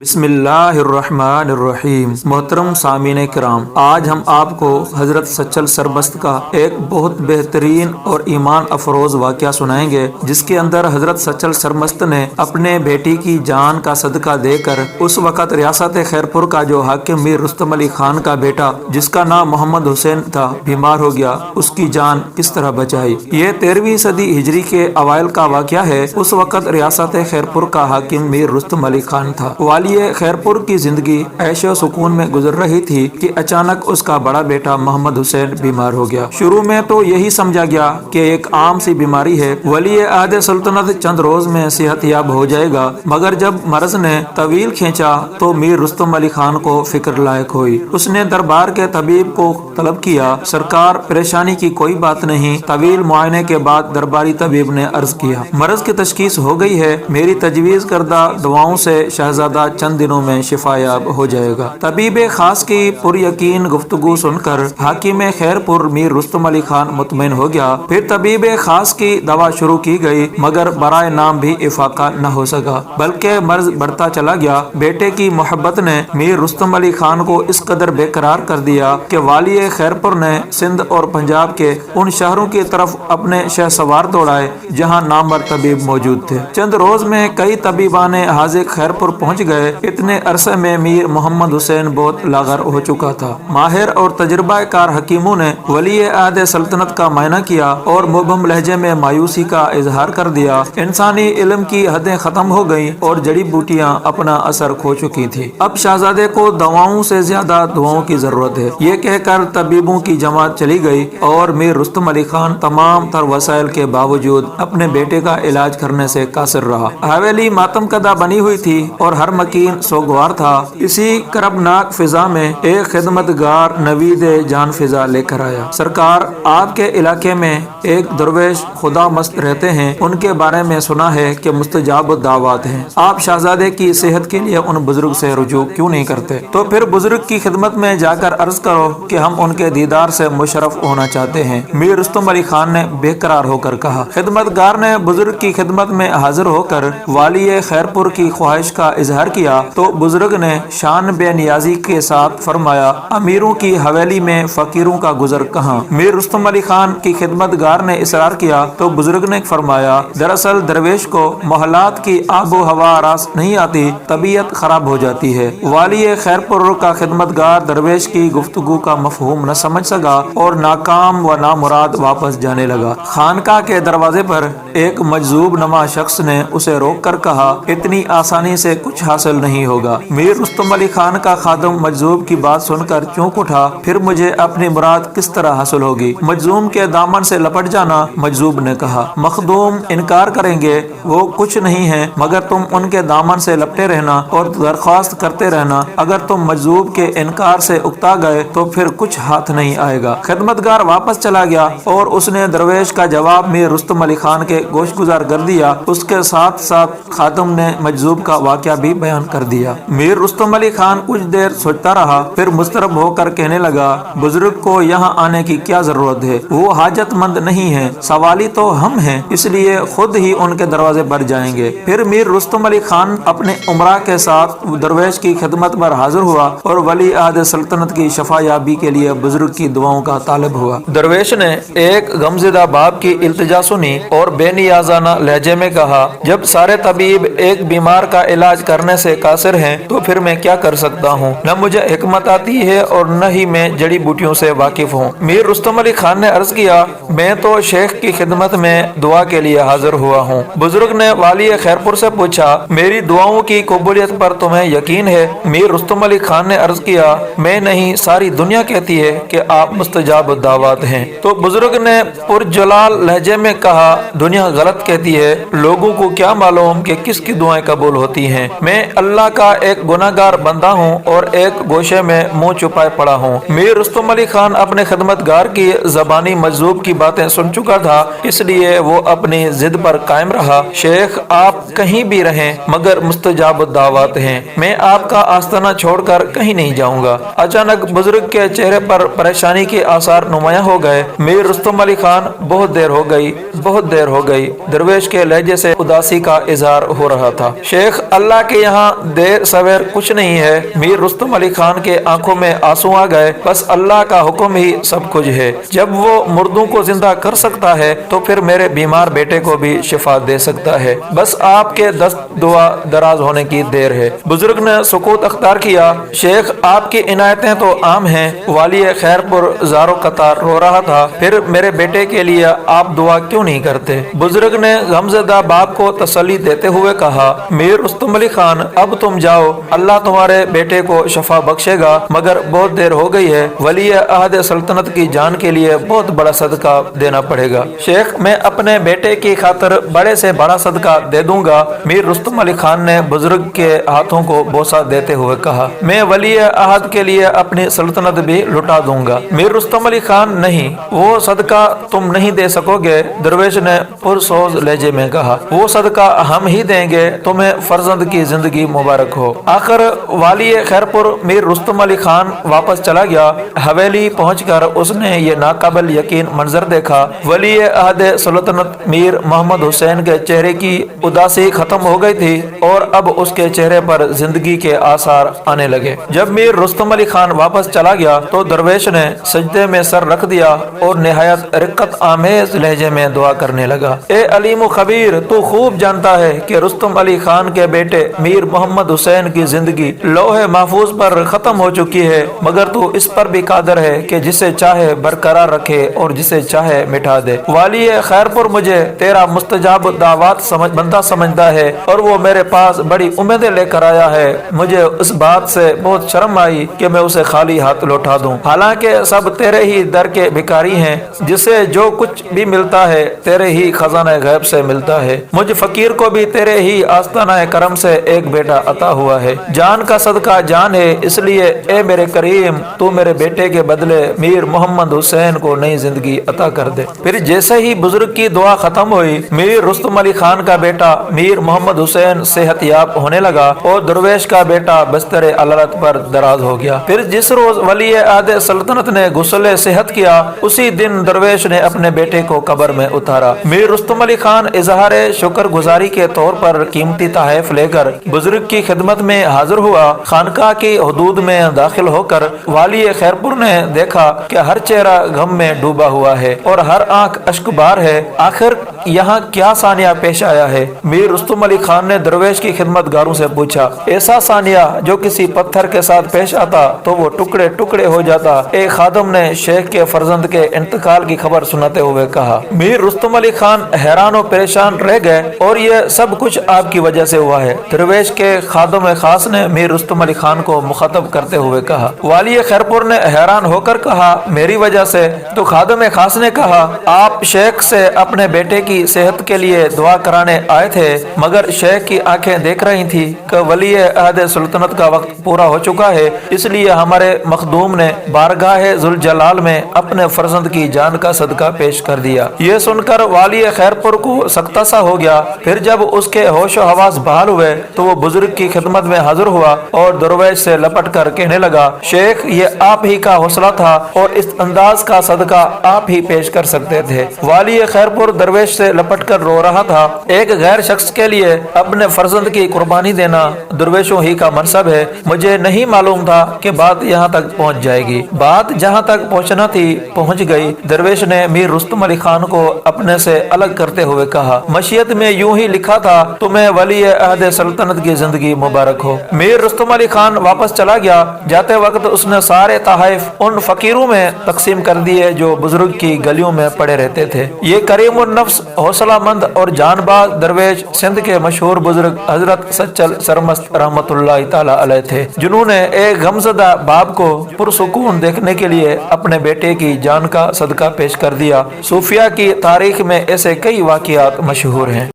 بسم اللہ الرحمن الرحیم۔ محترم سامعین کرام، آج ہم آپ کو حضرت سچل سرمست کا ایک بہت بہترین اور ایمان افروز واقعہ سنائیں گے، جس کے اندر حضرت سچل سرمست نے اپنے بیٹی کی جان کا صدقہ دے کر اس وقت ریاست خیرپور کا جو حاکم میر رستم علی خان کا بیٹا جس کا نام محمد حسین تھا بیمار ہو گیا، اس کی جان کس طرح بچائی۔ یہ 13ویں صدی ہجری کے اوائل کا واقعہ ہے۔ اس وقت ریاست خیرپور کا حاکم میر رستم علی خان تھا۔ والی خیرپور کی زندگی عیش و سکون میں گزر رہی تھی کہ اچانک اس کا بڑا بیٹا محمد حسین بیمار ہو گیا۔ شروع میں تو یہی سمجھا گیا کہ ایک عام سی بیماری ہے، ولی عہد سلطنت چند روز میں صحت یاب ہو جائے گا، مگر جب مرض نے طویل کھینچا تو میر رستم علی خان کو فکر لائق ہوئی۔ اس نے دربار کے طبیب کو طلب کیا۔ سرکار، پریشانی کی کوئی بات نہیں۔ طویل معائنے کے بعد درباری طبیب نے عرض کیا، مرض کی تشخیص ہو گئی ہے، میری تجویز کردہ دواؤں سے شہزادہ چند دنوں میں شفا یاب ہو جائے گا۔ طبیب خاص کی پر یقین گفتگو سن کر حاکم خیرپور میر رستم علی خان مطمئن ہو گیا۔ پھر طبیب خاص کی دوا شروع کی گئی، مگر برائے نام بھی افاقہ نہ ہو سکا، بلکہ مرض بڑھتا چلا گیا۔ بیٹے کی محبت نے میر رستم علی خان کو اس قدر بے قرار کر دیا کہ والی خیرپور نے سندھ اور پنجاب کے ان شہروں کی طرف اپنے شہ سوار دوڑائے جہاں نامور طبیب موجود تھے۔ چند روز میں کئی طبیبان حاذق خیرپور پہنچ گئے۔ اتنے عرصے میں میر محمد حسین بہت لاغر ہو چکا تھا۔ ماہر اور تجربہ کار حکیموں نے ولی عہد سلطنت کا معائنہ کیا اور مبہم لہجے میں مایوسی کا اظہار کر دیا۔ انسانی علم کی حدیں ختم ہو گئیں اور جڑی بوٹیاں اپنا اثر کھو چکی تھی۔ اب شہزادے کو دواؤں سے زیادہ دعاؤں کی ضرورت ہے، یہ کہہ کر طبیبوں کی جماعت چلی گئی اور میر رستم علی خان تمام تر وسائل کے باوجود اپنے بیٹے کا علاج کرنے سے قاصر رہا۔ حویلی ماتم کدہ بنی ہوئی تھی اور ہر مکین سوگوار تھا۔ اسی کربناک فضا میں ایک خدمتگار نوید جان فضا لے کر آیا۔ سرکار، آپ کے علاقے میں ایک درویش خدا مست رہتے ہیں، ان کے بارے میں سنا ہے کہ مستجاب الدعوات ہیں۔ آپ شہزادے کی صحت کے لیے ان بزرگ سے رجوع کیوں نہیں کرتے؟ تو پھر بزرگ کی خدمت میں جا کر عرض کرو کہ ہم ان کے دیدار سے مشرف ہونا چاہتے ہیں، میر رستم علی خان نے بے قرار ہو کر کہا۔ خدمتگار نے بزرگ کی خدمت میں حاضر ہو کر والی خیرپور کی خواہش کا اظہار کیا تو بزرگ نے شان بے نیازی کے ساتھ فرمایا، امیروں کی حویلی میں فقیروں کا گزر کہاں؟ میر رستم علی خان کی خدمتگار نے اصرار کیا تو بزرگ نے فرمایا، دراصل درویش کو محلات کی آب و ہوا راس نہیں آتی، طبیعت خراب ہو جاتی ہے۔ والی خیرپور کا خدمتگار درویش کی گفتگو کا مفہوم نہ سمجھ سکا اور ناکام و نامراد واپس جانے لگا۔ خانقاہ کے دروازے پر ایک مجذوب نما شخص نے اسے روک کر کہا، اتنی آسانی سے کچھ حاصل نہیں ہوگا۔ میر رستم علی خان کا خادم مجذوب کی بات سن کر چونک اٹھا، پھر مجھے اپنی مراد کس طرح حاصل ہوگی؟ مجذوم کے دامن سے لپٹ جانا۔ مجذوب نے کہا، مخدوم انکار کریں گے، وہ کچھ نہیں ہے مگر تم ان کے دامن سے لپٹے رہنا اور درخواست کرتے رہنا۔ اگر تم مجذوب کے انکار سے اکتا گئے تو پھر کچھ ہاتھ نہیں آئے گا۔ خدمتگار واپس چلا گیا اور اس نے درویش کا جواب میر رستم علی خان کے گوش گزار کر دیا۔ اس کے ساتھ ساتھ خادم نے مجذوب کا واقعہ بھی بیان کر دیا۔ میر رستم علی خان کچھ دیر سوچتا رہا، پھر مضطرب ہو کر کہنے لگا، بزرگ کو یہاں آنے کی کیا ضرورت ہے؟ وہ حاجت مند نہیں ہے، سوالی تو ہم ہیں، اس لیے خود ہی ان کے دروازے پر جائیں گے۔ پھر میر رستم علی خان اپنے امراء کے ساتھ درویش کی خدمت پر حاضر ہوا اور ولی عہد سلطنت کی شفا یابی کے لیے بزرگ کی دعاؤں کا طالب ہوا۔ درویش نے ایک غمزدہ باپ کی التجا سنی اور بے نیازانہ لہجے میں کہا، جب سارے طبیب ایک بیمار کا علاج کرنے سے قاصر ہیں تو پھر میں کیا کر سکتا ہوں؟ نہ مجھے حکمت آتی ہے اور نہ ہی میں جڑی بوٹیوں سے واقف ہوں۔ میر رستم علی خان نے عرض کیا، میں تو شیخ کی خدمت میں دعا کے لیے حاضر ہوا ہوں۔ بزرگ نے والی خیرپور سے پوچھا، میری دعاؤں کی قبولیت پر تمہیں یقین ہے؟ میر رستم علی خان نے عرض کیا، میں نہیں، ساری دنیا کہتی ہے کہ آپ مستجاب الدعوات ہیں۔ تو بزرگ نے پرجلال لہجے میں کہا، دنیا غلط کہتی ہے، لوگوں کو کیا معلوم کہ کس کی دعائیں قبول ہوتی ہیں؟ میں اللہ کا ایک گناہگار بندہ ہوں اور ایک گوشے میں منہ چھپائے پڑا ہوں۔ میر رستم علی خان اپنے خدمتگار کی زبانی مجذوب کی باتیں سن چکا تھا، اس لیے وہ اپنی ضد پر قائم رہا، شیخ آپ کہیں بھی رہیں مگر مستجاب الدعوات ہیں، میں آپ کا آستانہ چھوڑ کر کہیں نہیں جاؤں گا۔ اچانک بزرگ کے چہرے پر پریشانی کے آثار نمایاں ہو گئے۔ میر رستم علی خان، بہت دیر ہو گئی، بہت دیر ہو گئی۔ درویش کے لہجے سے اداسی کا اظہار ہو رہا تھا۔ شیخ، اللہ کے یہاں یہاں دیر سویر کچھ نہیں ہے۔ میر رستم علی خان کے آنکھوں میں آنسو آ گئے۔ بس اللہ کا حکم ہی سب کچھ ہے، جب وہ مردوں کو زندہ کر سکتا ہے تو پھر میرے بیمار بیٹے کو بھی شفا دے سکتا ہے، بس آپ کے دست دعا دراز ہونے کی دیر ہے۔ بزرگ نے سکوت اختیار کیا۔ شیخ آپ کی عنایتیں تو عام ہیں۔ والی خیر پور زارو قطار رو رہا تھا، پھر میرے بیٹے کے لیے آپ دعا کیوں نہیں کرتے؟ بزرگ نے غمزدہ باپ کو تسلی دیتے ہوئے کہا، میر رستم علی خان اب تم جاؤ، اللہ تمہارے بیٹے کو شفا بخشے گا، مگر بہت دیر ہو گئی ہے، ولی عہد سلطنت کی جان کے لیے بہت بڑا صدقہ دینا پڑے گا۔ شیخ میں اپنے بیٹے کی خاطر بڑے سے بڑا صدقہ دے دوں گا۔ میر رستم علی خان نے بزرگ کے ہاتھوں کو بوسہ دیتے ہوئے کہا، میں ولی عہد کے لیے اپنی سلطنت بھی لٹا دوں گا۔ میر رستم علی خان، نہیں، وہ صدقہ تم نہیں دے سکو گے، درویش نے پرسوز لہجے میں کہا، وہ صدقہ ہم ہی دیں گے، تمہیں فرزند کی زندگی مبارک ہو۔ آخر والی خیر پور میر رستم علی خان واپس چلا گیا۔ حویلی پہنچ کر اس نے یہ ناقابل یقین منظر دیکھا۔ ولی عہد سلطنت میر محمد حسین کے چہرے کی اداسی ختم ہو گئی تھی اور اب اس کے چہرے پر زندگی کے آثار آنے لگے۔ جب میر رستم علی خان واپس چلا گیا تو درویش نے سجدے میں سر رکھ دیا اور نہایت رقت آمیز لہجے میں دعا کرنے لگا، اے علیم و خبیر، تو خوب جانتا ہے کہ رستم علی خان کے بیٹے میر محمد حسین کی زندگی لوح محفوظ پر ختم ہو چکی ہے، مگر تو اس پر بھی قادر ہے کہ جسے چاہے برقرار رکھے اور جسے چاہے مٹا دے۔ والی خیر پور مجھے تیرا مستجاب دعوات بندہ سمجھتا ہے اور وہ میرے پاس بڑی امیدیں لے کر آیا ہے۔ مجھے اس بات سے بہت شرم آئی کہ میں اسے خالی ہاتھ لوٹا دوں، حالانکہ سب تیرے ہی در کے بھکاری ہیں، جسے جو کچھ بھی ملتا ہے تیرے ہی خزانہ غیب سے ملتا ہے۔ مجھ فقیر کو بھی تیرے ہی آستانہ کرم سے ایک بیٹا عطا ہوا ہے، جان کا صدقہ جان ہے، اس لیے اے میرے کریم، تو میرے بیٹے کے بدلے میر محمد حسین کو نئی زندگی عطا کر دے۔ پھر جیسے ہی بزرگ کی دعا ختم ہوئی، میر رستم علی خان کا بیٹا میر محمد حسین صحت یاب ہونے لگا اور درویش کا بیٹا بستر علالت پر دراز ہو گیا۔ پھر جس روز ولی عہد سلطنت نے غسل صحت کیا، اسی دن درویش نے اپنے بیٹے کو قبر میں اتارا۔ میر رستم علی خان اظہار شکر گزاری کے طور پر قیمتی تحائف لے کر بزرگ کی خدمت میں حاضر ہوا۔ خانقاہ کی حدود میں داخل ہو کر والی خیر پور نے دیکھا کہ ہر چہرہ غم میں ڈوبا ہوا ہے اور ہر آنکھ اشک بار ہے۔ آخر یہاں کیا سانیہ پیش آیا ہے؟ میر رستم علی خان نے درویش کی خدمت گاروں سے پوچھا۔ ایسا سانیہ جو کسی پتھر کے ساتھ پیش آتا تو وہ ٹکڑے ٹکڑے ہو جاتا، ایک خادم نے شیخ کے فرزند کے انتقال کی خبر سناتے ہوئے کہا۔ میر رستم علی خان حیران و پریشان رہ گئے، اور یہ سب کچھ آپ کی وجہ سے ہوا ہے۔ درویش کے خادم خاص نے میر رستم علی خان کو مخاطب کرتے ہوئے کہا۔ والی خیر پور نے حیران ہو کر کہا، میری وجہ سے؟ تو خادم خاص نے کہا، آپ شیخ سے اپنے بیٹے کی صحت کے لیے دعا کرانے آئے تھے، مگر شیخ کی آنکھیں دیکھ رہی تھی کہ ولی عہد سلطنت کا وقت پورا ہو چکا ہے، اس لیے ہمارے مخدوم نے بارگاہ ذوالجلال میں اپنے فرزند کی جان کا صدقہ پیش کر دیا۔ یہ سن کر والی خیر پور کو سکتہ سا ہو گیا۔ پھر جب اس کے ہوش و حواس بحال ہوئے تو وہ بزرگ کی خدمت میں حاضر ہوا اور درویش سے لپٹ کر کہنے لگا، شیخ، یہ آپ ہی کا حوصلہ تھا اور اس انداز کا صدقہ آپ ہی پیش کر سکتے تھے۔ والی خیر پور درویش سے لپٹ کر رو رہا تھا۔ ایک غیر شخص کے لیے اپنے فرزند کی قربانی دینا درویشوں ہی کا منصب ہے۔ مجھے نہیں معلوم تھا کہ بات یہاں تک پہنچ جائے گی۔ بات جہاں تک پہنچنا تھی پہنچ گئی۔ درویش نے میر رستم علی خان کو اپنے سے الگ کرتے ہوئے کہا، مشیت میں یوں ہی لکھا تھا، تمہیں ولی عہد سلطنت کی زندگی مبارک ہو۔ میر رستم علی خان واپس چلا گیا۔ جاتے وقت اس نے سارے تحائف ان فقیروں میں تقسیم کر دیے جو بزرگ کی گلیوں میں پڑے رہتے تھے۔ یہ کریم النفس، حوصلہ مند اور جان باز درویش سندھ کے مشہور بزرگ حضرت سچل سرمست رحمت اللہ تعالی علیہ تھے، جنہوں نے ایک غمزدہ باپ کو پرسکون دیکھنے کے لیے اپنے بیٹے کی جان کا صدقہ پیش کر دیا۔ صوفیہ کی تاریخ میں ایسے کئی واقعات مشہور ہیں۔